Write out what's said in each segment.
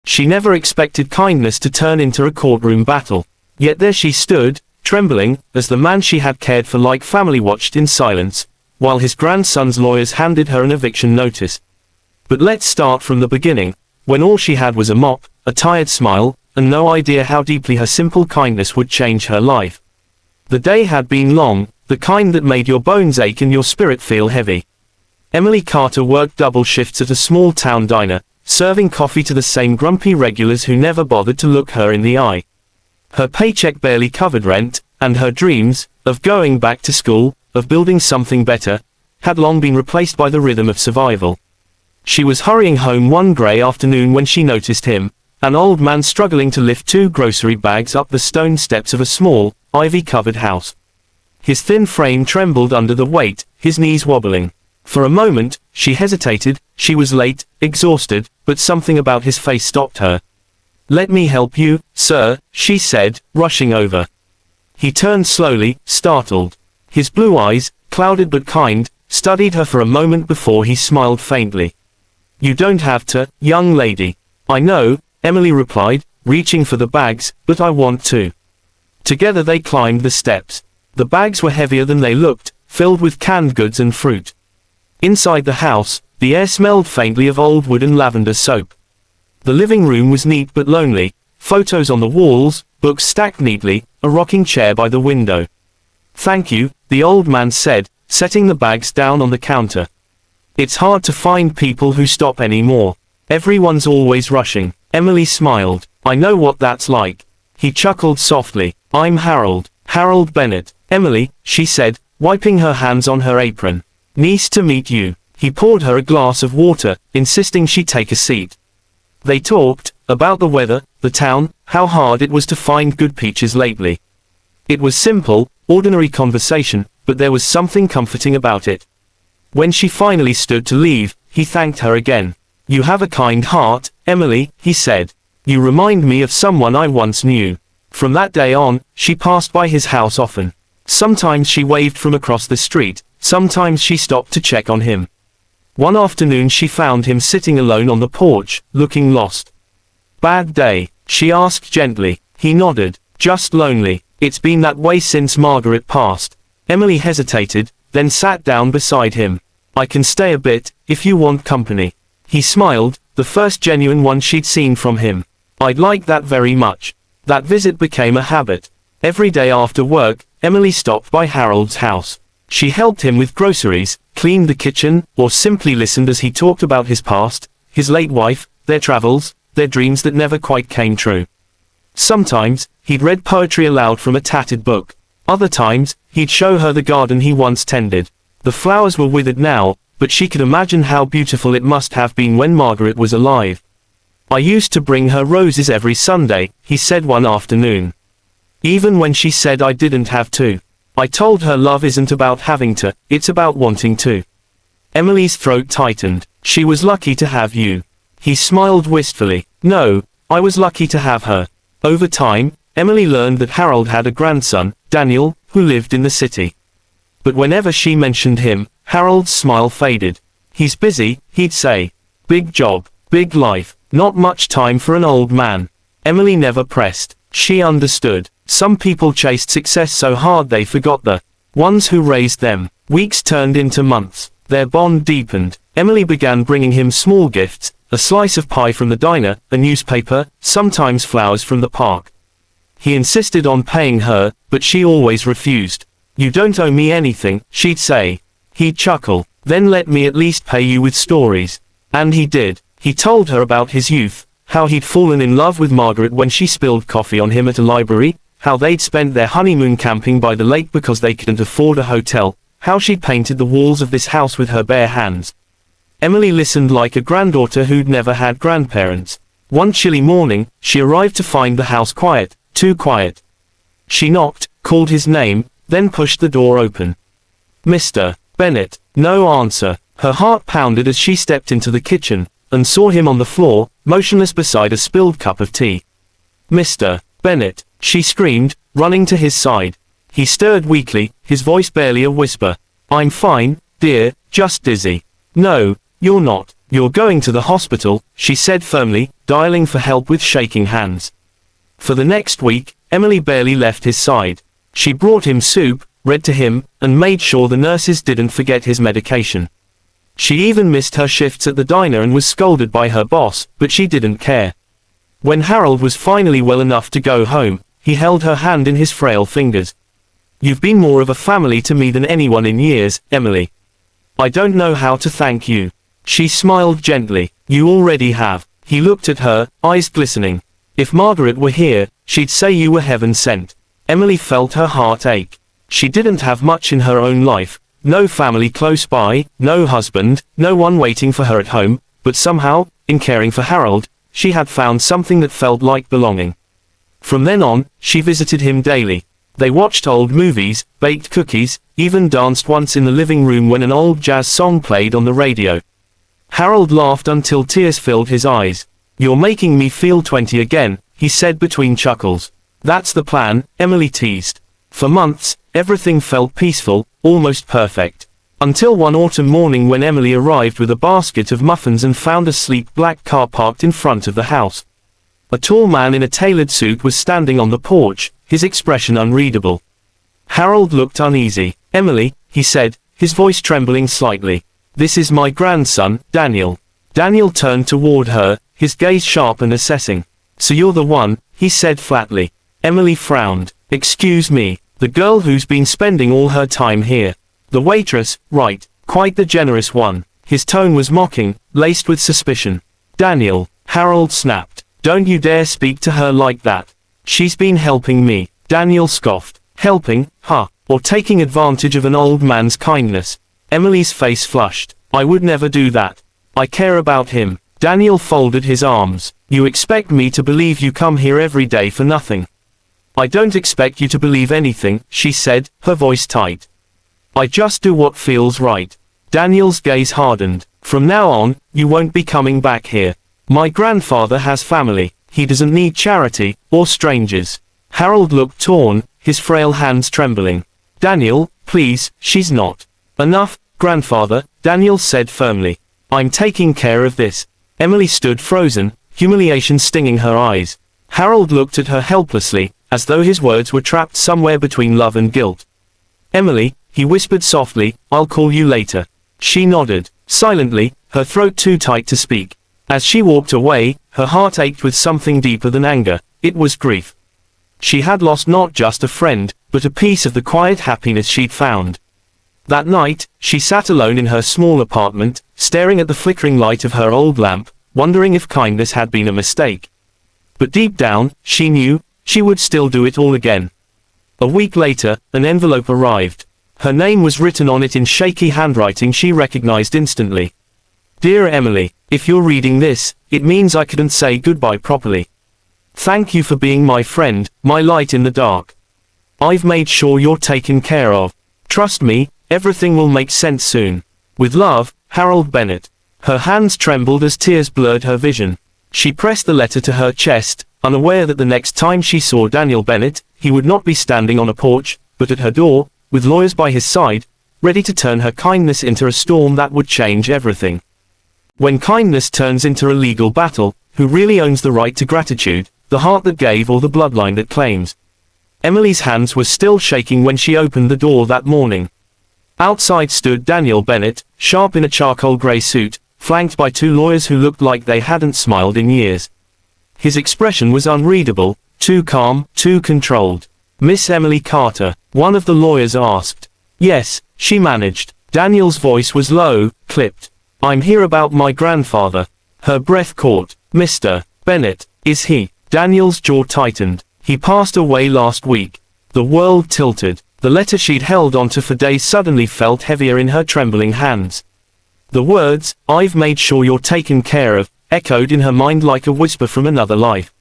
She never expected kindness to turn into a courtroom battle. Yet there she stood, trembling, as the man she had cared for like family watched in silence, while his grandson's lawyers handed her an eviction notice. But let's start from the beginning, when all she had was a mop, a tired smile, and no idea how deeply her simple kindness would change her life. The day had been long, the kind that made your bones ache and your spirit feel heavy. Emily Carter worked double shifts at a small town diner, serving coffee to the same grumpy regulars who never bothered to look her in the eye. Her paycheck barely covered rent, and her dreams, of going back to school, of building something better, had long been replaced by the rhythm of survival. She was hurrying home one grey afternoon when she noticed him, an old man struggling to lift 2 grocery bags up the stone steps of a small, ivy-covered house. His thin frame trembled under the weight, his knees wobbling. For a moment, she hesitated. She was late, exhausted, but something about his face stopped her. "Let me help you, sir," she said, rushing over. He turned slowly, startled. His blue eyes, clouded but kind, studied her for a moment before he smiled faintly. "You don't have to, young lady." "I know," Emily replied, reaching for the bags, "but I want to." Together they climbed the steps. The bags were heavier than they looked, filled with canned goods and fruit. Inside the house, the air smelled faintly of old wood and lavender soap. The living room was neat but lonely, photos on the walls, books stacked neatly, a rocking chair by the window. "Thank you," the old man said, setting the bags down on the counter. "It's hard to find people who stop anymore. Everyone's always rushing." Emily smiled. "I know what that's like." He chuckled softly. "I'm Harold Bennett." "Emily," she said, wiping her hands on her apron. "Nice to meet you." He poured her a glass of water, insisting she take a seat. They talked, about the weather, the town, how hard it was to find good peaches lately. It was simple, ordinary conversation, but there was something comforting about it. When she finally stood to leave, he thanked her again. "You have a kind heart, Emily," he said. "You remind me of someone I once knew." From that day on, she passed by his house often. Sometimes she waved from across the street, sometimes she stopped to check on him. One afternoon she found him sitting alone on the porch, looking lost. "Bad day?" she asked gently. He nodded. "Just lonely. It's been that way since Margaret passed." Emily hesitated, then sat down beside him. "I can stay a bit, if you want company." He smiled, the first genuine one she'd seen from him. "I'd like that very much." That visit became a habit. Every day after work, Emily stopped by Harold's house. She helped him with groceries, cleaned the kitchen, or simply listened as he talked about his past, his late wife, their travels, their dreams that never quite came true. Sometimes, he'd read poetry aloud from a tattered book. Other times, he'd show her the garden he once tended. The flowers were withered now, but she could imagine how beautiful it must have been when Margaret was alive. "I used to bring her roses every Sunday," he said one afternoon. "Even when she said I didn't have to. I told her love isn't about having to, it's about wanting to." Emily's throat tightened. "She was lucky to have you." He smiled wistfully. "No, I was lucky to have her." Over time, Emily learned that Harold had a grandson, Daniel, who lived in the city. But whenever she mentioned him, Harold's smile faded. "He's busy," he'd say. "Big job, big life, not much time for an old man." Emily never pressed. She understood. Some people chased success so hard they forgot the ones who raised them. Weeks turned into months. Their bond deepened. Emily began bringing him small gifts, a slice of pie from the diner, a newspaper, sometimes flowers from the park. He insisted on paying her, but she always refused. "You don't owe me anything," she'd say. He'd chuckle. "Then let me at least pay you with stories." And he did. He told her about his youth, how he'd fallen in love with Margaret when she spilled coffee on him at a library, how they'd spent their honeymoon camping by the lake because they couldn't afford a hotel, how she'd painted the walls of this house with her bare hands. Emily listened like a granddaughter who'd never had grandparents. One chilly morning, she arrived to find the house quiet, too quiet. She knocked, called his name, then pushed the door open. "Mr. Bennett." No answer. Her heart pounded as she stepped into the kitchen, and saw him on the floor, motionless beside a spilled cup of tea. "Mr. Bennett," she screamed, running to his side. He stirred weakly, his voice barely a whisper. "I'm fine, dear, just dizzy." "No, you're not." You're going to the hospital, she said firmly, dialing for help with shaking hands. For the next week, Emily barely left his side. She brought him soup, read to him, and made sure the nurses didn't forget his medication. She even missed her shifts at the diner and was scolded by her boss, but she didn't care. When Harold was finally well enough to go home, he held her hand in his frail fingers. You've been more of a family to me than anyone in years, Emily. I don't know how to thank you. She smiled gently. You already have. He looked at her, eyes glistening. If Margaret were here, she'd say you were heaven sent. Emily felt her heart ache. She didn't have much in her own life, no family close by, no husband, no one waiting for her at home, but somehow, in caring for Harold, she had found something that felt like belonging. From then on, she visited him daily. They watched old movies, baked cookies, even danced once in the living room when an old jazz song played on the radio. Harold laughed until tears filled his eyes. You're making me feel 20 again, he said between chuckles. That's the plan, Emily teased. For months, everything felt peaceful, almost perfect. Until one autumn morning when Emily arrived with a basket of muffins and found a sleek black car parked in front of the house. A tall man in a tailored suit was standing on the porch, his expression unreadable. Harold looked uneasy. Emily, he said, his voice trembling slightly. This is my grandson, Daniel. Daniel turned toward her, his gaze sharp and assessing. So you're the one, he said flatly. Emily frowned. Excuse me, the girl who's been spending all her time here. The waitress, right, quite the generous one. His tone was mocking, laced with suspicion. Daniel, Harold snapped. Don't you dare speak to her like that. She's been helping me. Daniel scoffed. Helping, huh, or taking advantage of an old man's kindness. Emily's face flushed. I would never do that. I care about him. Daniel folded his arms. You expect me to believe you come here every day for nothing. I don't expect you to believe anything, she said, her voice tight. I just do what feels right. Daniel's gaze hardened. From now on, you won't be coming back here. My grandfather has family. He doesn't need charity, or strangers. Harold looked torn, his frail hands trembling. Daniel, please, she's not. Enough, grandfather, Daniel said firmly. I'm taking care of this. Emily stood frozen, humiliation stinging her eyes. Harold looked at her helplessly, as though his words were trapped somewhere between love and guilt. Emily, he whispered softly, I'll call you later. She nodded, silently, her throat too tight to speak. As she walked away, her heart ached with something deeper than anger. It was grief. She had lost not just a friend, but a piece of the quiet happiness she'd found. That night, she sat alone in her small apartment, staring at the flickering light of her old lamp, wondering if kindness had been a mistake. But deep down, she knew, she would still do it all again. A week later, an envelope arrived. Her name was written on it in shaky handwriting she recognized instantly. Dear Emily, if you're reading this, it means I couldn't say goodbye properly. Thank you for being my friend, my light in the dark. I've made sure you're taken care of. Trust me, everything will make sense soon. With love, Harold Bennett. Her hands trembled as tears blurred her vision. She pressed the letter to her chest, unaware that the next time she saw Daniel Bennett, he would not be standing on a porch, but at her door, with lawyers by his side, ready to turn her kindness into a storm that would change everything. When kindness turns into a legal battle, who really owns the right to gratitude, the heart that gave or the bloodline that claims? Emily's hands were still shaking when she opened the door that morning. Outside stood Daniel Bennett, sharp in a charcoal grey suit, flanked by two lawyers who looked like they hadn't smiled in years. His expression was unreadable, too calm, too controlled. Miss Emily Carter, one of the lawyers asked. Yes, she managed. Daniel's voice was low, clipped. I'm here about my grandfather. Her breath caught. Mr. Bennett, is he? Daniel's jaw tightened. He passed away last week. The world tilted. The letter she'd held onto for days suddenly felt heavier in her trembling hands. The words, I've made sure you're taken care of, echoed in her mind like a whisper from another life.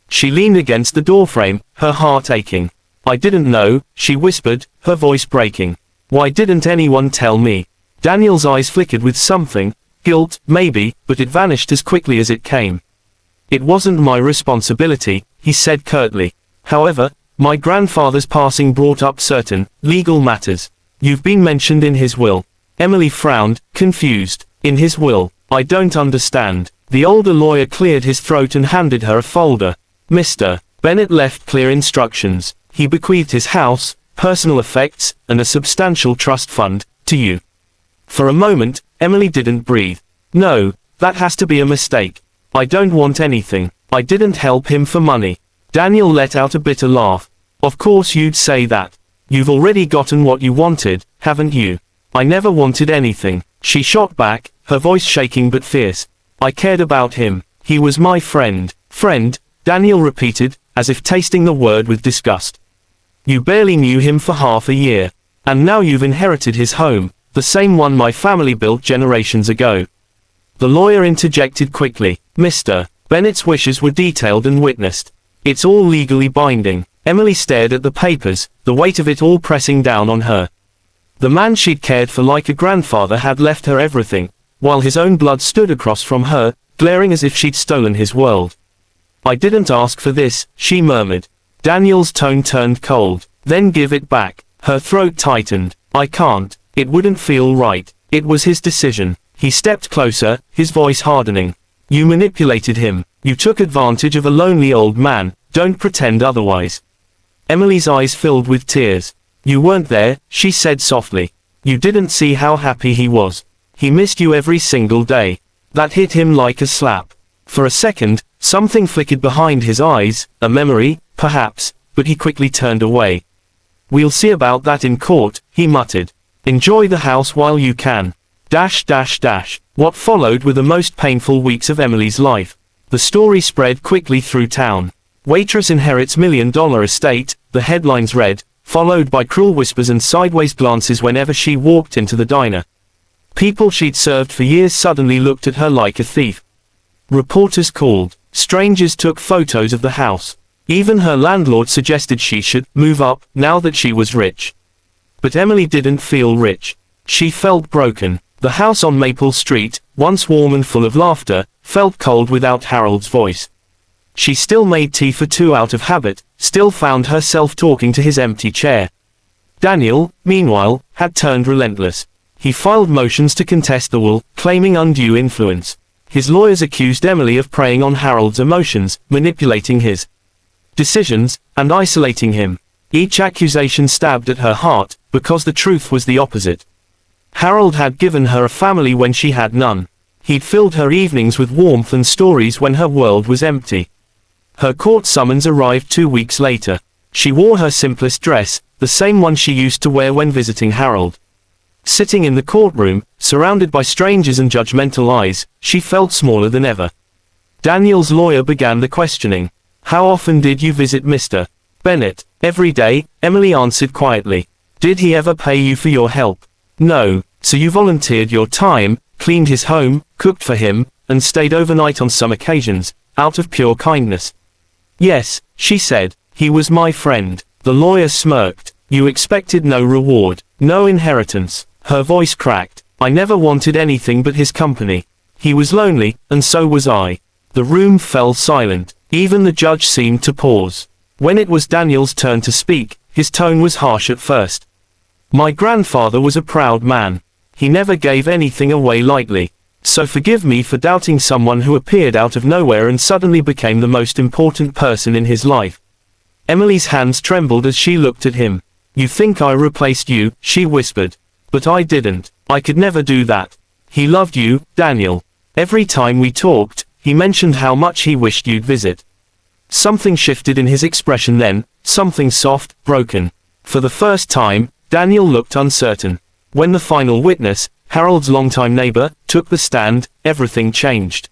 She leaned against the doorframe, her heart aching. I didn't know, she whispered, her voice breaking. Why didn't anyone tell me? Daniel's eyes flickered with something, guilt, maybe, but it vanished as quickly as it came. It wasn't my responsibility, he said curtly. However, my grandfather's passing brought up certain legal matters. You've been mentioned in his will. Emily frowned, confused. In his will. I don't understand. The older lawyer cleared his throat and handed her a folder. Mr. Bennett left clear instructions. He bequeathed his house, personal effects, and a substantial trust fund, to you. For a moment, Emily didn't breathe. No, that has to be a mistake. I don't want anything. I didn't help him for money. Daniel let out a bitter laugh. Of course you'd say that. You've already gotten what you wanted, haven't you? I never wanted anything. She shot back, her voice shaking but fierce. I cared about him. He was my friend. Friend, Daniel repeated, as if tasting the word with disgust. You barely knew him for half a year. And now you've inherited his home, the same one my family built generations ago. The lawyer interjected quickly. Mr. Bennett's wishes were detailed and witnessed. It's all legally binding. Emily stared at the papers, the weight of it all pressing down on her. The man she'd cared for like a grandfather had left her everything, while his own blood stood across from her, glaring as if she'd stolen his world. I didn't ask for this, she murmured. Daniel's tone turned cold. Then give it back. Her throat tightened. I can't. It wouldn't feel right. It was his decision. He stepped closer, his voice hardening. You manipulated him. You took advantage of a lonely old man. Don't pretend otherwise. Emily's eyes filled with tears. You weren't there, she said softly. You didn't see how happy he was. He missed you every single day. That hit him like a slap. For a second, something flickered behind his eyes, a memory, perhaps, but he quickly turned away. We'll see about that in court, he muttered. Enjoy the house while you can. What followed were the most painful weeks of Emily's life. The story spread quickly through town. Waitress inherits $1 million estate, the headlines read, followed by cruel whispers and sideways glances whenever she walked into the diner. People she'd served for years suddenly looked at her like a thief. Reporters called. Strangers took photos of the house. Even her landlord suggested she should move up now that she was rich. But Emily didn't feel rich. She felt broken. The house on Maple Street, once warm and full of laughter, felt cold without Harold's voice. She still made tea for two out of habit, still found herself talking to his empty chair. Daniel, meanwhile, had turned relentless. He filed motions to contest the will, claiming undue influence. His lawyers accused Emily of preying on Harold's emotions, manipulating his decisions, and isolating him. Each accusation stabbed at her heart, because the truth was the opposite. Harold had given her a family when she had none. He'd filled her evenings with warmth and stories when her world was empty. Her court summons arrived 2 weeks later. She wore her simplest dress, the same one she used to wear when visiting Harold. Sitting in the courtroom, surrounded by strangers and judgmental eyes, she felt smaller than ever. Daniel's lawyer began the questioning. How often did you visit Mr. Bennett? Every day, Emily answered quietly. Did he ever pay you for your help? No. So you volunteered your time, cleaned his home, cooked for him, and stayed overnight on some occasions, out of pure kindness. Yes, she said. He was my friend. The lawyer smirked. You expected no reward, no inheritance. Her voice cracked. I never wanted anything but his company. He was lonely, and so was I. The room fell silent. Even the judge seemed to pause. When it was Daniel's turn to speak, his tone was harsh at first. My grandfather was a proud man. He never gave anything away lightly. So forgive me for doubting someone who appeared out of nowhere and suddenly became the most important person in his life. Emily's hands trembled as she looked at him. You think I replaced you, she whispered. But I didn't. I could never do that. He loved you, Daniel. Every time we talked, he mentioned how much he wished you'd visit. Something shifted in his expression then, something soft, broken. For the first time, Daniel looked uncertain. When the final witness, Harold's longtime neighbor, took the stand, everything changed.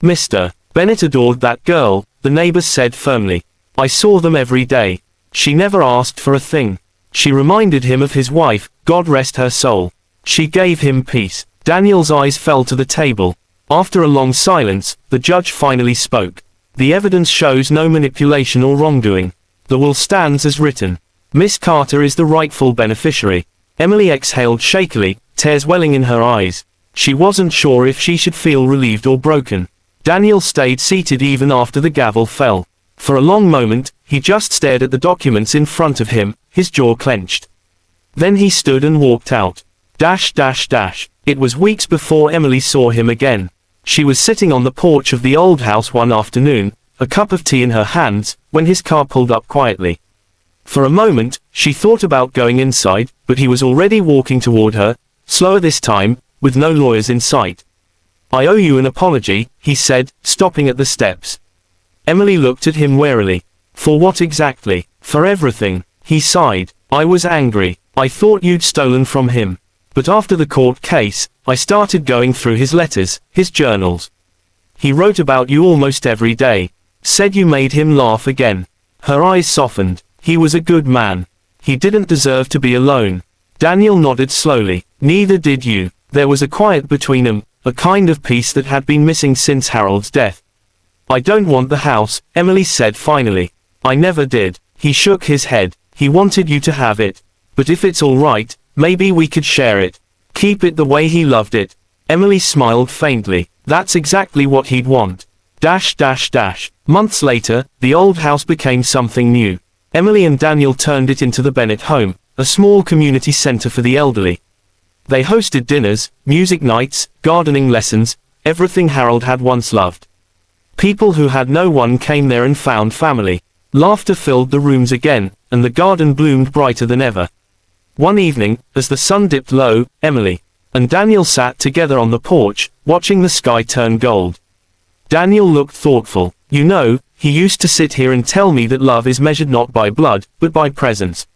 Mr. Bennett adored that girl, the neighbors said firmly. I saw them every day. She never asked for a thing. She reminded him of his wife, God rest her soul. She gave him peace. Daniel's eyes fell to the table. After a long silence, the judge finally spoke. The evidence shows no manipulation or wrongdoing. The will stands as written. Miss Carter is the rightful beneficiary. Emily exhaled shakily, tears welling in her eyes. She wasn't sure if she should feel relieved or broken. Daniel stayed seated even after the gavel fell. For a long moment, he just stared at the documents in front of him, his jaw clenched. Then he stood and walked out. It was weeks before Emily saw him again. She was sitting on the porch of the old house one afternoon, a cup of tea in her hands, when his car pulled up quietly. For a moment, she thought about going inside, but he was already walking toward her, slower this time, with no lawyers in sight. "I owe you an apology," he said, stopping at the steps. Emily looked at him warily. "For what exactly?" "For everything," he sighed. "I was angry. I thought you'd stolen from him. But after the court case, I started going through his letters, his journals. He wrote about you almost every day. Said you made him laugh again." Her eyes softened. "He was a good man. He didn't deserve to be alone." Daniel nodded slowly. "Neither did you." There was a quiet between them, a kind of peace that had been missing since Harold's death. "I don't want the house," Emily said finally. "I never did." He shook his head. "He wanted you to have it. But if it's all right, maybe we could share it. Keep it the way he loved it." Emily smiled faintly. "That's exactly what he'd want." Months later, the old house became something new. Emily and Daniel turned it into the Bennett home, a small community center for the elderly. They hosted dinners, music nights, gardening lessons, everything Harold had once loved. People who had no one came there and found family. Laughter filled the rooms again, and the garden bloomed brighter than ever. One evening, as the sun dipped low, Emily and Daniel sat together on the porch, watching the sky turn gold. Daniel looked thoughtful. "You know, he used to sit here and tell me that love is measured not by blood, but by presence.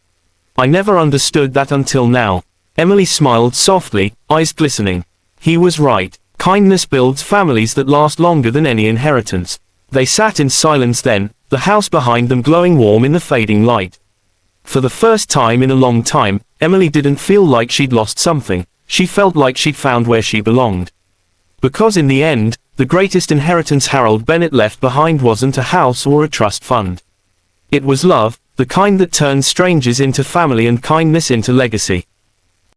I never understood that until now." Emily smiled softly, eyes glistening. He was right. Kindness builds families that last longer than any inheritance. They sat in silence then, the house behind them glowing warm in the fading light. For the first time in a long time, Emily didn't feel like she'd lost something. She felt like she'd found where she belonged. Because in the end, the greatest inheritance Harold Bennett left behind wasn't a house or a trust fund. It was love, the kind that turns strangers into family and kindness into legacy.